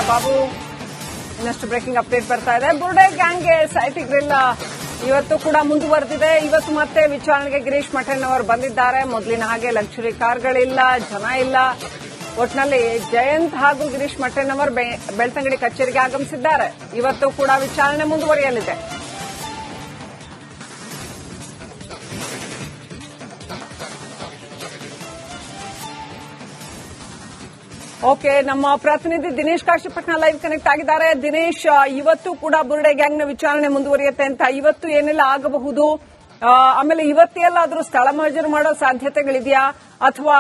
ಬಾಬು ಇನ್ನಷ್ಟು breaking update ಬರ್ತಾ ಇದೆ. ಬುರ್ಡೆ ಗ್ಯಾಂಗ್ಗೆ ಸೈಟ್ ಗ್ರಿಲ್ ಇವತ್ತು ಕೂಡ ಮುಂದುವರೆದಿದೆ. ಇವತ್ತು ಮತ್ತೆ ವಿಚಾರಣೆಗೆ ಗಿರೀಶ್ ಮಠನ್ ಅವರು ಬಂದಿದ್ದಾರೆ. ಮೊದಲಿನ ಹಾಗೆ ಲಕ್ಸುರಿ ಕಾರ್ಗಳಿಲ್ಲ, ಜನ ಇಲ್ಲ. ಒಟ್ಟಿನಲ್ಲಿ ಜಯಂತ್ ಹಾಗೂ ಗಿರೀಶ್ ಮಠನ್ ಅವರು ಬೆಳ್ತಂಗಡಿ ಕಚೇರಿಗೆ ಆಗಮಿಸಿದ್ದಾರೆ. ಇವತ್ತು ಕೂಡ ವಿಚಾರಣೆ ಮುಂದುವರಿಯಲಿದೆ. ಓಕೆ, ನಮ್ಮ ಪ್ರತಿನಿಧಿ ದಿನೇಶ್ ಕಾಶಿಪಟ್ನ ಲೈವ್ ಕನೆಕ್ಟ್ ಆಗಿದ್ದಾರೆ. ದಿನೇಶ್, ಇವತ್ತು ಕೂಡ ಬುರ್ಡೆ ಗ್ಯಾಂಗ್ನ ವಿಚಾರಣೆ ಮುಂದುವರಿಯುತ್ತೆ ಅಂತ ಇವತ್ತು ಏನೆಲ್ಲ ಆಗಬಹುದು? ಆಮೇಲೆ ಇವತ್ತೆಲ್ಲಾದ್ರೂ ಸ್ಥಳ ಮಹಜರು ಮಾಡೋ ಸಾಧ್ಯತೆಗಳಿದೆಯಾ ಅಥವಾ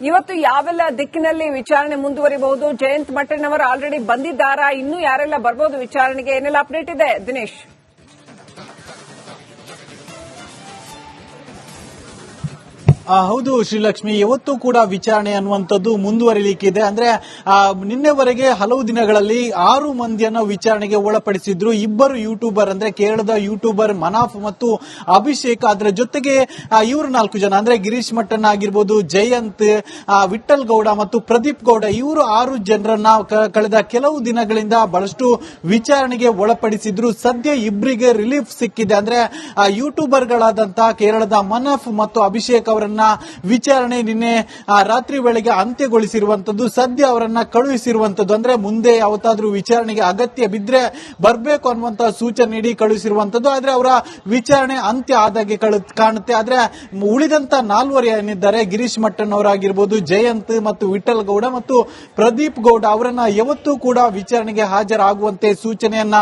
ಇವತ್ತು ಯಾವೆಲ್ಲ ದಿಕ್ಕಿನಲ್ಲಿ ವಿಚಾರಣೆ ಮುಂದುವರಿಬಹುದು? ಜಯಂತ್ ಮಠನ್ ಅವರು ಆಲ್ರೆಡಿ ಬಂದಿದ್ದಾರಾ? ಇನ್ನೂ ಯಾರೆಲ್ಲ ಬರ್ಬೋದು ವಿಚಾರಣೆಗೆ? ಏನೆಲ್ಲ ಅಪ್ಡೇಟ್ ಇದೆ ದಿನೇಶ್? ಹೌದು ಶ್ರೀಲಕ್ಷ್ಮಿ, ಇವತ್ತು ಕೂಡ ವಿಚಾರಣೆ ಅನ್ನುವಂಥದ್ದು ಮುಂದುವರಿಲಿಕ್ಕಿದೆ. ಅಂದ್ರೆ ನಿನ್ನೆವರೆಗೆ ಹಲವು ದಿನಗಳಲ್ಲಿ 6 ಮಂದಿಯನ್ನು ವಿಚಾರಣೆಗೆ ಒಳಪಡಿಸಿದ್ರು. ಇಬ್ಬರು ಯೂಟ್ಯೂಬರ್ ಅಂದ್ರೆ ಕೇರಳದ ಯೂಟ್ಯೂಬರ್ ಮನಾಫ್ ಮತ್ತು ಅಭಿಷೇಕ್, ಅದರ ಜೊತೆಗೆ ಇವರು 4 ಜನ ಅಂದ್ರೆ ಗಿರೀಶ್ ಮಠನ್ ಆಗಿರ್ಬೋದು, ಜಯಂತ್, ವಿಠಲ್ ಗೌಡ ಮತ್ತು ಪ್ರದೀಪ್ ಗೌಡ, ಇವರು 6 ಜನರನ್ನ ಕಳೆದ ಕೆಲವು ದಿನಗಳಿಂದ ಬಹಳಷ್ಟು ವಿಚಾರಣೆಗೆ ಒಳಪಡಿಸಿದ್ರು. ಸದ್ಯ ಇಬ್ಬರಿಗೆ ರಿಲೀಫ್ ಸಿಕ್ಕಿದೆ. ಅಂದ್ರೆ ಯೂಟ್ಯೂಬರ್ಗಳಾದಂತಹ ಕೇರಳದ ಮನಾಫ್ ಮತ್ತು ಅಭಿಷೇಕ್ ಅವರನ್ನ ವಿಚಾರಣೆ ನಿನ್ನೆ ರಾತ್ರಿ ವೇಳೆಗೆ ಅಂತ್ಯಗೊಳಿಸಿರುವಂತದ್ದು. ಸದ್ಯ ಅವರನ್ನ ಕಳುಹಿಸಿರುವಂತದ್ದು. ಅಂದ್ರೆ ಮುಂದೆ ಯಾವತ್ತಾದ್ರೂ ವಿಚಾರಣೆಗೆ ಅಗತ್ಯ ಬಿದ್ರೆ ಬರಬೇಕು ಅನ್ನುವಂತಹ ಸೂಚನೆ ನೀಡಿ ಕಳುಹಿಸಿರುವಂತದ್ದು. ಆದ್ರೆ ಅವರ ವಿಚಾರಣೆ ಅಂತ್ಯ ಆದಾಗೆ ಕಾಣುತ್ತೆ. ಆದ್ರೆ ಉಳಿದಂತ 4 ಏನಿದ್ದಾರೆ, ಗಿರೀಶ್ ಮಠನ್ ಅವರಾಗಿರ್ಬೋದು, ಜಯಂತ್ ಮತ್ತು ವಿಠಲ್ ಗೌಡ ಮತ್ತು ಪ್ರದೀಪ್ ಗೌಡ, ಅವರನ್ನ ಯಾವತ್ತೂ ಕೂಡ ವಿಚಾರಣೆಗೆ ಹಾಜರಾಗುವಂತೆ ಸೂಚನೆಯನ್ನ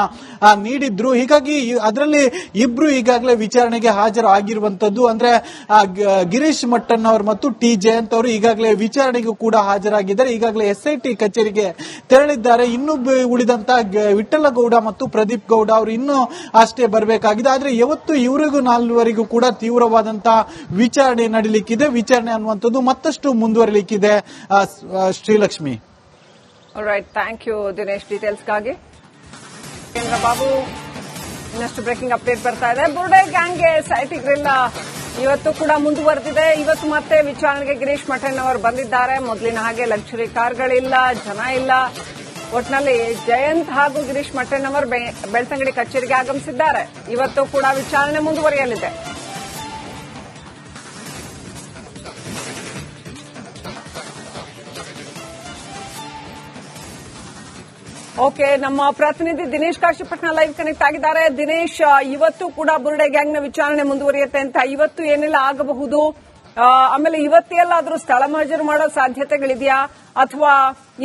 ನೀಡಿದ್ರು. ಹೀಗಾಗಿ ಅದರಲ್ಲಿ ಇಬ್ರು ಈಗಾಗಲೇ ವಿಚಾರಣೆಗೆ ಹಾಜರಾಗಿರುವಂತದ್ದು. ಅಂದ್ರೆ ಗಿರೀಶ್ ಮಠನ್ ಅವರು ಮತ್ತು ಟಿ ಜಯಂತ್ ಅವರು ಈಗಾಗಲೇ ವಿಚಾರಣೆಗೂ ಕೂಡ ಹಾಜರಾಗಿದ್ದಾರೆ. ಈಗಾಗಲೇ ಎಸ್ಐಟಿ ಕಚೇರಿಗೆ ತೆರಳಿದ್ದಾರೆ. ಇನ್ನು ಉಳಿದಂತ ವಿಠಲ ಗೌಡ ಮತ್ತು ಪ್ರದೀಪ್ ಗೌಡ ಅವರು ಇನ್ನೂ ಅಷ್ಟೇ ಬರಬೇಕಾಗಿದೆ. ಆದ್ರೆ ಇವತ್ತು ಇವರಿಗೂ 4 ಕೂಡ ತೀವ್ರವಾದಂತಹ ವಿಚಾರಣೆ ನಡೀಲಿಕ್ಕಿದೆ. ವಿಚಾರಣೆ ಅನ್ನುವಂಥದ್ದು ಮತ್ತಷ್ಟು ಮುಂದುವರಿಲಿಕ್ಕಿದೆ. Shrilakshmi, right, thank you Dinesh ಡೀಟೇಲ್ಸ್ಗಾಗಿ. ಬಾಬು ಇನ್ನಷ್ಟು ಬ್ರೇಕಿಂಗ್ ಅಪ್ಡೇಟ್ ಬರ್ತಾ ಇದೆ. ಬುರ್ಡೆ ಗ್ಯಾಂಗ್ಗೆ ಸೈಟ್ ಗ್ರಿಲ್ ಇವತ್ತು ಕೂಡ ಮುಂದುವರೆದಿದೆ. ಇವತ್ತು ಮತ್ತೆ ವಿಚಾರಣೆಗೆ ಗಿರೀಶ್ ಮಠನ್ ಅವರು ಬಂದಿದ್ದಾರೆ. ಮೊದಲಿನ ಹಾಗೆ ಲಕ್ಸುರಿ ಕಾರ್ಗಳಿಲ್ಲ, ಜನ ಇಲ್ಲ. ಒಟ್ಟಿನಲ್ಲಿ ಜಯಂತ್ ಹಾಗೂ ಗಿರೀಶ್ ಮಠನ್ ಅವರು ಬೆಳ್ತಂಗಡಿ ಕಚೇರಿಗೆ ಆಗಮಿಸಿದ್ದಾರೆ. ಇವತ್ತು ಕೂಡ ವಿಚಾರಣೆ ಮುಂದುವರಿಯಲಿದೆ. ಓಕೆ, ನಮ್ಮ ಪ್ರತಿನಿಧಿ ದಿನೇಶ್ ಕಾಶಿಪಟ್ನ ಲೈವ್ ಕನೆಕ್ಟ್ ಆಗಿದ್ದಾರೆ. ದಿನೇಶ್, ಇವತ್ತು ಕೂಡ ಬುರ್ಡೆ ಗ್ಯಾಂಗ್ನ ವಿಚಾರಣೆ ಮುಂದುವರಿಯುತ್ತೆ ಅಂತ ಇವತ್ತು ಏನೆಲ್ಲ ಆಗಬಹುದು? ಆಮೇಲೆ ಇವತ್ತೆಲ್ಲಾದ್ರೂ ಸ್ಥಳ ಮಹಜರು ಮಾಡೋ ಸಾಧ್ಯತೆಗಳಿದೆಯಾ ಅಥವಾ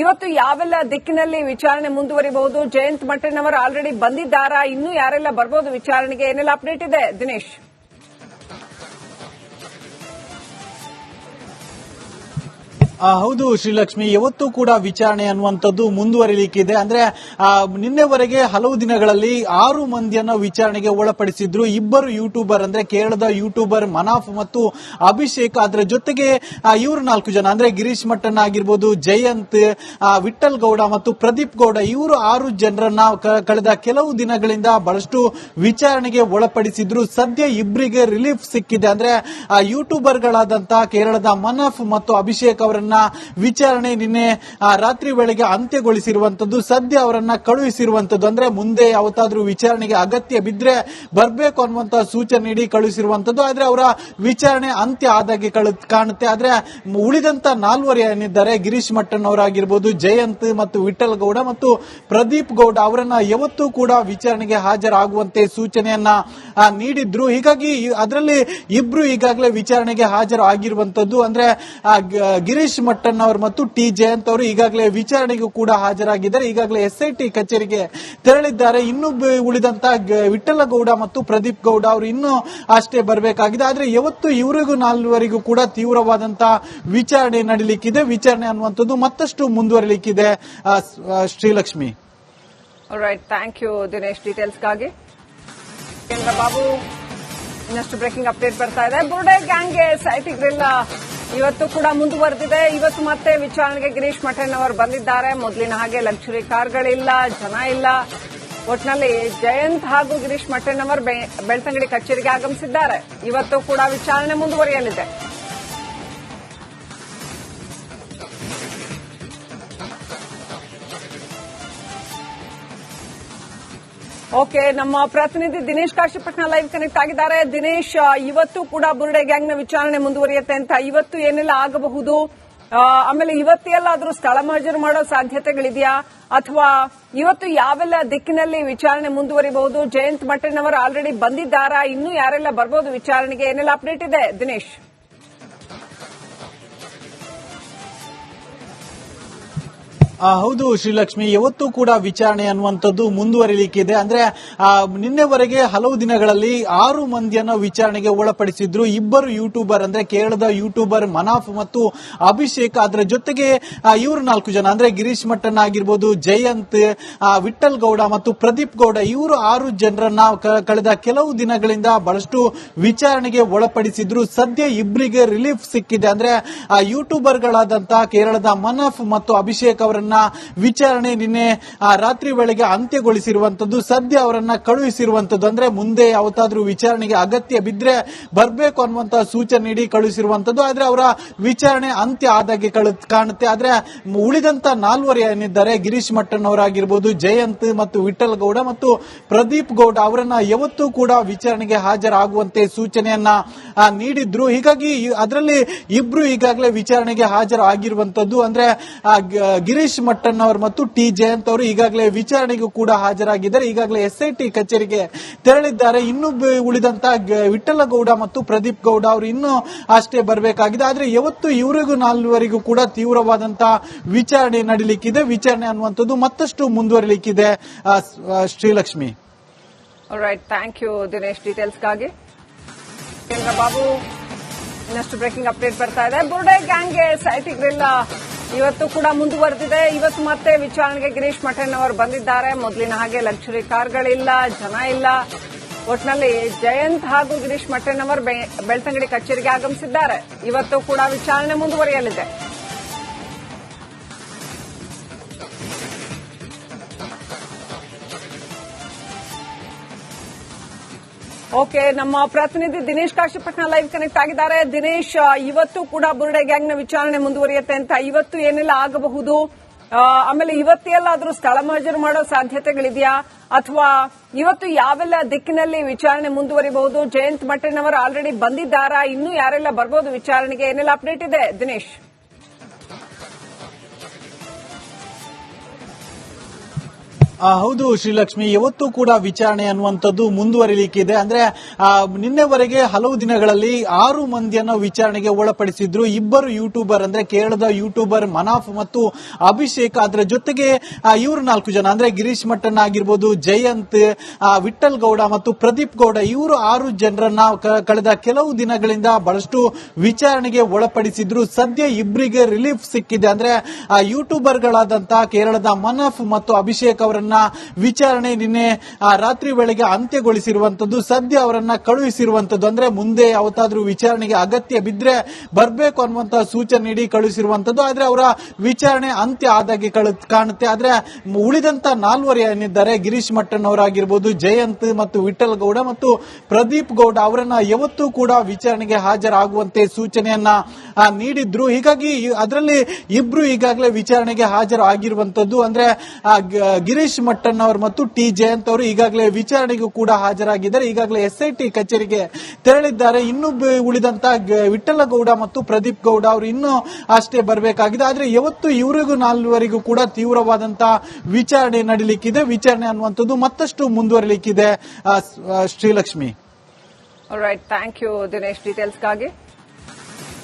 ಇವತ್ತು ಯಾವೆಲ್ಲ ದಿಕ್ಕಿನಲ್ಲಿ ವಿಚಾರಣೆ ಮುಂದುವರಿಬಹುದು? ಜಯಂತ್ ಮಠನ್ ಅವರು ಆಲ್ರೆಡಿ ಬಂದಿದ್ದಾರಾ? ಇನ್ನೂ ಯಾರೆಲ್ಲ ಬರ್ಬೋದು ವಿಚಾರಣೆಗೆ? ಏನೆಲ್ಲ ಅಪ್ಡೇಟ್ ಇದೆ ದಿನೇಶ್? ಹೌದು ಶ್ರೀಲಕ್ಷ್ಮಿ, ಇವತ್ತು ಕೂಡ ವಿಚಾರಣೆ ಅನ್ನುವಂಥದ್ದು ಮುಂದುವರಿಲಿಕ್ಕಿದೆ. ಅಂದ್ರೆ ನಿನ್ನೆವರೆಗೆ ಹಲವು ದಿನಗಳಲ್ಲಿ 6 ಮಂದಿಯನ್ನು ವಿಚಾರಣೆಗೆ ಒಳಪಡಿಸಿದ್ರು. ಇಬ್ಬರು ಯೂಟ್ಯೂಬರ್ ಅಂದ್ರೆ ಕೇರಳದ ಯೂಟ್ಯೂಬರ್ ಮನಾಫ್ ಮತ್ತು ಅಭಿಷೇಕ್, ಅದರ ಜೊತೆಗೆ ಇವರು 4 ಜನ ಅಂದ್ರೆ ಗಿರೀಶ್ ಮಠನ್ ಆಗಿರ್ಬೋದು, ಜಯಂತ್, ವಿಠಲ್ ಗೌಡ ಮತ್ತು ಪ್ರದೀಪ್ ಗೌಡ, ಇವರು 6 ಜನರನ್ನ ಕಳೆದ ಕೆಲವು ದಿನಗಳಿಂದ ಬಹಳಷ್ಟು ವಿಚಾರಣೆಗೆ ಒಳಪಡಿಸಿದ್ರು. ಸದ್ಯ ಇಬ್ಬರಿಗೆ ರಿಲೀಫ್ ಸಿಕ್ಕಿದೆ. ಅಂದ್ರೆ ಯೂಟ್ಯೂಬರ್ಗಳಾದಂತಹ ಕೇರಳದ ಮನಾಫ್ ಮತ್ತು ಅಭಿಷೇಕ್ ಅವರನ್ನ ವಿಚಾರಣೆ ನಿನ್ನೆ ರಾತ್ರಿ ವೇಳೆಗೆ ಅಂತ್ಯಗೊಳಿಸಿರುವಂತದ್ದು. ಸದ್ಯ ಅವರನ್ನ ಕಳುಹಿಸಿರುವಂತದ್ದು. ಅಂದ್ರೆ ಮುಂದೆ ಯಾವತ್ತಾದ್ರೂ ವಿಚಾರಣೆಗೆ ಅಗತ್ಯ ಬಿದ್ರೆ ಬರಬೇಕು ಅನ್ನುವಂತಹ ಸೂಚನೆ ನೀಡಿ ಕಳುಹಿಸಿರುವಂತದ್ದು. ಆದ್ರೆ ಅವರ ವಿಚಾರಣೆ ಅಂತ್ಯ ಆದಾಗೆ ಕಾಣುತ್ತೆ. ಆದ್ರೆ ಉಳಿದಂತ 4 ಏನಿದ್ದಾರೆ, ಗಿರೀಶ್ ಮಠನ್ ಅವರಾಗಿರ್ಬೋದು, ಜಯಂತ್ ಮತ್ತು ವಿಠಲ್ ಗೌಡ ಮತ್ತು ಪ್ರದೀಪ್ ಗೌಡ, ಅವರನ್ನ ಯಾವತ್ತೂ ಕೂಡ ವಿಚಾರಣೆಗೆ ಹಾಜರಾಗುವಂತೆ ಸೂಚನೆಯನ್ನ ನೀಡಿದ್ರು. ಹೀಗಾಗಿ ಅದರಲ್ಲಿ ಇಬ್ರು ಈಗಾಗಲೇ ವಿಚಾರಣೆಗೆ ಹಾಜರಾಗಿರುವಂತದ್ದು. ಅಂದ್ರೆ ಗಿರೀಶ್ ಮಠನ್ ಅವರು ಮತ್ತು ಟಿ ಜಯಂತ್ ಅವರು ಈಗಾಗಲೇ ವಿಚಾರಣೆಗೂ ಕೂಡ ಹಾಜರಾಗಿದ್ದಾರೆ. ಈಗಾಗಲೇ ಎಸ್ಐಟಿ ಕಚೇರಿಗೆ ತೆರಳಿದ್ದಾರೆ. ಇನ್ನು ಉಳಿದಂತ ವಿಠಲ ಗೌಡ ಮತ್ತು ಪ್ರದೀಪ್ ಗೌಡ ಅವರು ಇನ್ನೂ ಅಷ್ಟೇ ಬರಬೇಕಾಗಿದೆ. ಆದ್ರೆ ಇವತ್ತು ಇವರಿಗೂ 4 ಕೂಡ ತೀವ್ರವಾದಂತಹ ವಿಚಾರಣೆ ನಡೀಲಿಕ್ಕಿದೆ. ವಿಚಾರಣೆ ಅನ್ನುವಂಥದ್ದು ಮತ್ತಷ್ಟು ಮುಂದುವರಿಲಿಕ್ಕಿದೆ. Shrilakshmi, right, thank you Dinesh ಡೀಟೇಲ್ಸ್ಗಾಗಿ. ಬಾಬು ಇನ್ನಷ್ಟು ಬ್ರೇಕಿಂಗ್ ಅಪ್ಡೇಟ್ ಬರ್ತಾ ಇದೆ. ಬುರ್ಡೆ ಗ್ಯಾಂಗ್ಗೆ ಸೈಟ್ ಗ್ರಿಲ್ ಇವತ್ತು ಕೂಡ ಮುಂದುವರೆದಿದೆ. ಇವತ್ತು ಮತ್ತೆ ವಿಚಾರಣೆಗೆ ಗಿರೀಶ್ ಮಠನ್ ಅವರು ಬಂದಿದ್ದಾರೆ. ಮೊದಲಿನ ಹಾಗೆ ಲಕ್ಸುರಿ ಕಾರ್ಗಳಿಲ್ಲ, ಜನ ಇಲ್ಲ. ಒಟ್ಟಿನಲ್ಲಿ ಜಯಂತ್ ಹಾಗೂ ಗಿರೀಶ್ ಮಠನ್ ಅವರು ಬೆಳ್ತಂಗಡಿ ಕಚೇರಿಗೆ ಆಗಮಿಸಿದ್ದಾರೆ. ಇವತ್ತು ಕೂಡ ವಿಚಾರಣೆ ಮುಂದುವರಿಯಲಿದೆ. ಓಕೆ, ನಮ್ಮ ಪ್ರತಿನಿಧಿ ದಿನೇಶ್ ಕಾಶಿಪಟ್ನ ಲೈವ್ ಕನೆಕ್ಟ್ ಆಗಿದ್ದಾರೆ. ದಿನೇಶ್, ಇವತ್ತು ಕೂಡ ಬುರುಡೆ ಗ್ಯಾಂಗ್ನ ವಿಚಾರಣೆ ಮುಂದುವರಿಯುತ್ತೆ ಅಂತ ಇವತ್ತು ಏನೆಲ್ಲ ಆಗಬಹುದು, ಆಮೇಲೆ ಇವತ್ತೆಲ್ಲಾದ್ರೂ ಸ್ಥಳ ಮಹಜರು ಮಾಡೋ ಸಾಧ್ಯತೆಗಳಿದೆಯಾ, ಅಥವಾ ಇವತ್ತು ಯಾವೆಲ್ಲ ದಿಕ್ಕಿನಲ್ಲಿ ವಿಚಾರಣೆ ಮುಂದುವರಿಬಹುದು? ಜಯಂತ್ ಮಟ್ಟನ್ ಅವರು ಆಲ್ರೆಡಿ ಬಂದಿದ್ದಾರಾ? ಇನ್ನೂ ಯಾರೆಲ್ಲ ಬರ್ಬೋದು ವಿಚಾರಣೆಗೆ? ಏನೆಲ್ಲ ಅಪ್ಡೇಟ್ ಇದೆ ದಿನೇಶ್? ಹೌದು ಶ್ರೀಲಕ್ಷ್ಮಿ, ಇವತ್ತು ಕೂಡ ವಿಚಾರಣೆ ಅನ್ನುವಂಥದ್ದು ಮುಂದುವರಿಲಿಕ್ಕಿದೆ. ಅಂದ್ರೆ ನಿನ್ನೆವರೆಗೆ ಹಲವು ದಿನಗಳಲ್ಲಿ 6 ಮಂದಿಯನ್ನು ವಿಚಾರಣೆಗೆ ಒಳಪಡಿಸಿದ್ರು. ಇಬ್ಬರು ಯೂಟ್ಯೂಬರ್ ಅಂದ್ರೆ ಕೇರಳದ ಯೂಟ್ಯೂಬರ್ ಮನಾಫ್ ಮತ್ತು ಅಭಿಷೇಕ್, ಅದರ ಜೊತೆಗೆ ಇವರು 4 ಜನ ಅಂದ್ರೆ ಗಿರೀಶ್ ಮಟ್ಟನ್ ಆಗಿರ್ಬೋದು, ಜಯಂತ್, ವಿಠಲ್ ಗೌಡ ಮತ್ತು ಪ್ರದೀಪ್ ಗೌಡ, ಇವರು 6 ಜನರನ್ನ ಕಳೆದ ಕೆಲವು ದಿನಗಳಿಂದ ಬಹಳಷ್ಟು ವಿಚಾರಣೆಗೆ ಒಳಪಡಿಸಿದ್ರು. ಸದ್ಯ ಇಬ್ಬರಿಗೆ ರಿಲೀಫ್ ಸಿಕ್ಕಿದೆ. ಅಂದ್ರೆ ಯೂಟ್ಯೂಬರ್ಗಳಾದಂತಹ ಕೇರಳದ ಮನಾಫ್ ಮತ್ತು ಅಭಿಷೇಕ್ ಅವರನ್ನ ವಿಚಾರಣೆ ನಿನ್ನೆ ರಾತ್ರಿ ವೇಳೆಗೆ ಅಂತ್ಯಗೊಳಿಸಿರುವಂತದ್ದು. ಸದ್ಯ ಅವರನ್ನ ಕಳುಹಿಸಿರುವಂತದ್ದು. ಅಂದ್ರೆ ಮುಂದೆ ಯಾವತ್ತಾದ್ರೂ ವಿಚಾರಣೆಗೆ ಅಗತ್ಯ ಬಿದ್ರೆ ಬರಬೇಕು ಅನ್ನುವಂತಹ ಸೂಚನೆ ನೀಡಿ ಕಳುಹಿಸಿರುವಂತದ್ದು. ಆದ್ರೆ ಅವರ ವಿಚಾರಣೆ ಅಂತ್ಯ ಆದಾಗೆ ಕಾಣುತ್ತೆ. ಆದ್ರೆ ಉಳಿದಂತ 4 ಏನಿದ್ದಾರೆ, ಗಿರೀಶ್ ಮಟ್ಟನ್ ಅವರಾಗಿರ್ಬೋದು, ಜಯಂತ್ ಮತ್ತು ವಿಠಲ್ ಗೌಡ ಮತ್ತು ಪ್ರದೀಪ್ ಗೌಡ, ಅವರನ್ನ ಯಾವತ್ತೂ ಕೂಡ ವಿಚಾರಣೆಗೆ ಹಾಜರಾಗುವಂತೆ ಸೂಚನೆಯನ್ನ ನೀಡಿದ್ರು. ಹೀಗಾಗಿ ಅದರಲ್ಲಿ ಇಬ್ರು ಈಗಾಗಲೇ ವಿಚಾರಣೆಗೆ ಹಾಜರಾಗಿರುವಂತದ್ದು. ಅಂದ್ರೆ ಗಿರೀಶ್ ಮಟ್ಟನ್ ಅವರು ಮತ್ತು ಟಿ ಜಯಂತ್ ಅವರು ಈಗಾಗಲೇ ವಿಚಾರಣೆಗೂ ಕೂಡ ಹಾಜರಾಗಿದ್ದಾರೆ. ಈಗಾಗಲೇ ಎಸ್ಐಟಿ ಕಚೇರಿಗೆ ತೆರಳಿದ್ದಾರೆ. ಇನ್ನು ಉಳಿದಂತ ವಿಠಲ ಗೌಡ ಮತ್ತು ಪ್ರದೀಪ್ ಗೌಡ ಅವರು ಇನ್ನೂ ಅಷ್ಟೇ ಬರಬೇಕಾಗಿದೆ. ಆದ್ರೆ ಯಾವತ್ತು ಇವರಿಗೂ 4 ಕೂಡ ತೀವ್ರವಾದಂತಹ ವಿಚಾರಣೆ ನಡೀಲಿಕ್ಕಿದೆ. ವಿಚಾರಣೆ ಅನ್ನುವಂಥದ್ದು ಮತ್ತಷ್ಟು ಮುಂದುವರಿಲಿಕ್ಕಿದೆ. Shrilakshmi, right, thank you Dinesh ಡೀಟೇಲ್ಸ್ಗಾಗಿ. ಬಾಬು, ಇನ್ನಷ್ಟು ಬ್ರೇಕಿಂಗ್ ಅಪ್ಡೇಟ್ ಬರ್ತಾ ಇದೆ. ಬುರುಡೆ ಗ್ಯಾಂಗ್ಗೆ ಎಸ್ಐಟಿ ಗ್ರಿಲ್ ಇವತ್ತು ಕೂಡ ಮುಂದುವರೆದಿದೆ. ಇವತ್ತು ಮತ್ತೆ ವಿಚಾರಣೆಗೆ ಗಿರೀಶ್ ಮಠನ್ ಅವರು ಬಂದಿದ್ದಾರೆ. ಮೊದಲಿನ ಹಾಗೆ ಲಕ್ಸುರಿ ಕಾರ್ಗಳಿಲ್ಲ, ಜನ ಇಲ್ಲ. ಒಟ್ಟಿನಲ್ಲಿ ಜಯಂತ್ ಹಾಗೂ ಗಿರೀಶ್ ಮಠನ್ ಅವರು ಬೆಳ್ತಂಗಡಿ ಕಚೇರಿಗೆ ಆಗಮಿಸಿದ್ದಾರೆ. ಇವತ್ತು ಕೂಡ ವಿಚಾರಣೆ ಮುಂದುವರಿಯಲಿದೆ. ಓಕೆ, ನಮ್ಮ ಪ್ರತಿನಿಧಿ ದಿನೇಶ್ ಕಾಶಿಪಟ್ನ ಲೈವ್ ಕನೆಕ್ಟ್ ಆಗಿದ್ದಾರೆ. ದಿನೇಶ್, ಇವತ್ತು ಕೂಡ ಬುರುಡೆ ಗ್ಯಾಂಗ್ನ ವಿಚಾರಣೆ ಮುಂದುವರಿಯುತ್ತೆ ಅಂತ ಇವತ್ತು ಏನೆಲ್ಲ ಆಗಬಹುದು, ಆಮೇಲೆ ಇವತ್ತೆಲ್ಲಾದ್ರೂ ಸ್ಥಳ ಮಹಜರು ಮಾಡೋ ಸಾಧ್ಯತೆಗಳಿದೆಯಾ, ಅಥವಾ ಇವತ್ತು ಯಾವೆಲ್ಲ ದಿಕ್ಕಿನಲ್ಲಿ ವಿಚಾರಣೆ ಮುಂದುವರಿಬಹುದು? ಜಯಂತ್ ಮಟ್ಟನ್ ಅವರು ಆಲ್ರೆಡಿ ಬಂದಿದ್ದಾರಾ? ಇನ್ನೂ ಯಾರೆಲ್ಲ ಬರ್ಬೋದು ವಿಚಾರಣೆಗೆ? ಏನೆಲ್ಲ ಅಪ್ಡೇಟ್ ಇದೆ ದಿನೇಶ್? ಹೌದು ಶ್ರೀಲಕ್ಷ್ಮಿ, ಇವತ್ತು ಕೂಡ ವಿಚಾರಣೆ ಅನ್ನುವಂಥದ್ದು ಮುಂದುವರಿಲಿಕ್ಕಿದೆ. ಅಂದ್ರೆ ನಿನ್ನೆವರೆಗೆ ಹಲವು ದಿನಗಳಲ್ಲಿ 6 ಮಂದಿಯನ್ನು ವಿಚಾರಣೆಗೆ ಒಳಪಡಿಸಿದ್ರು. ಇಬ್ಬರು ಯೂಟ್ಯೂಬರ್ ಅಂದ್ರೆ ಕೇರಳದ ಯೂಟ್ಯೂಬರ್ ಮನಾಫ್ ಮತ್ತು ಅಭಿಷೇಕ್, ಅದರ ಜೊತೆಗೆ ಇವರು 4 ಜನ ಅಂದ್ರೆ ಗಿರೀಶ್ ಮಟ್ಟನ್ ಆಗಿರ್ಬೋದು, ಜಯಂತ್, ವಿಠಲ್ ಗೌಡ ಮತ್ತು ಪ್ರದೀಪ್ ಗೌಡ, ಇವರು 6 ಜನರನ್ನ ಕಳೆದ ಕೆಲವು ದಿನಗಳಿಂದ ಬಹಳಷ್ಟು ವಿಚಾರಣೆಗೆ ಒಳಪಡಿಸಿದ್ರು. ಸದ್ಯ ಇಬ್ಬರಿಗೆ ರಿಲೀಫ್ ಸಿಕ್ಕಿದೆ. ಅಂದ್ರೆ ಯೂಟ್ಯೂಬರ್ಗಳಾದಂತಹ ಕೇರಳದ ಮನಾಫ್ ಮತ್ತು ಅಭಿಷೇಕ್ ಅವರನ್ನ ವಿಚಾರಣೆ ನಿನ್ನೆ ರಾತ್ರಿ ವೇಳೆಗೆ ಅಂತ್ಯಗೊಳಿಸಿರುವಂತದ್ದು. ಸದ್ಯ ಅವರನ್ನ ಕಳುಹಿಸಿರುವಂತದ್ದು. ಅಂದ್ರೆ ಮುಂದೆ ಯಾವತ್ತಾದ್ರೂ ವಿಚಾರಣೆಗೆ ಅಗತ್ಯ ಬಿದ್ರೆ ಬರಬೇಕು ಅನ್ನುವಂತಹ ಸೂಚನೆ ನೀಡಿ ಕಳುಹಿಸಿರುವಂತದ್ದು. ಆದ್ರೆ ಅವರ ವಿಚಾರಣೆ ಅಂತ್ಯ ಆದಾಗೆ ಕಾಣುತ್ತೆ. ಆದ್ರೆ ಉಳಿದಂತ 4 ಏನಿದ್ದಾರೆ, ಗಿರೀಶ್ ಮಟ್ಟನ್ ಅವರಾಗಿರ್ಬೋದು, ಜಯಂತ್ ಮತ್ತು ವಿಠಲ್ ಗೌಡ ಮತ್ತು ಪ್ರದೀಪ್ ಗೌಡ, ಅವರನ್ನ ಯಾವತ್ತೂ ಕೂಡ ವಿಚಾರಣೆಗೆ ಹಾಜರಾಗುವಂತೆ ಸೂಚನೆಯನ್ನ ನೀಡಿದ್ರು. ಹೀಗಾಗಿ ಅದರಲ್ಲಿ ಇಬ್ರು ಈಗಾಗಲೇ ವಿಚಾರಣೆಗೆ ಹಾಜರಾಗಿರುವಂತದ್ದು. ಅಂದ್ರೆ ಗಿರೀಶ್ ಮಟ್ಟನ್ ಅವರು ಮತ್ತು ಟಿ ಜಯಂತ್ ಅವರು ಈಗಾಗಲೇ ವಿಚಾರಣೆಗೂ ಕೂಡ ಹಾಜರಾಗಿದ್ದಾರೆ. ಈಗಾಗಲೇ ಎಸ್ಐಟಿ ಕಚೇರಿಗೆ ತೆರಳಿದ್ದಾರೆ. ಇನ್ನು ಉಳಿದಂತ ವಿಠಲ ಗೌಡ ಮತ್ತು ಪ್ರದೀಪ್ ಗೌಡ ಅವರು ಇನ್ನೂ ಅಷ್ಟೇ ಬರಬೇಕಾಗಿದೆ. ಆದ್ರೆ ಯಾವತ್ತು ಇವರಿಗೂ 4 ಕೂಡ ತೀವ್ರವಾದಂತಹ ವಿಚಾರಣೆ ನಡೀಲಿಕ್ಕಿದೆ. ವಿಚಾರಣೆ ಅನ್ನುವಂಥದ್ದು ಮತ್ತಷ್ಟು ಮುಂದುವರಿಲಿಕ್ಕಿದೆ. Shrilakshmi, right, thank you Dinesh ಡೀಟೇಲ್ಸ್ಗಾಗಿ.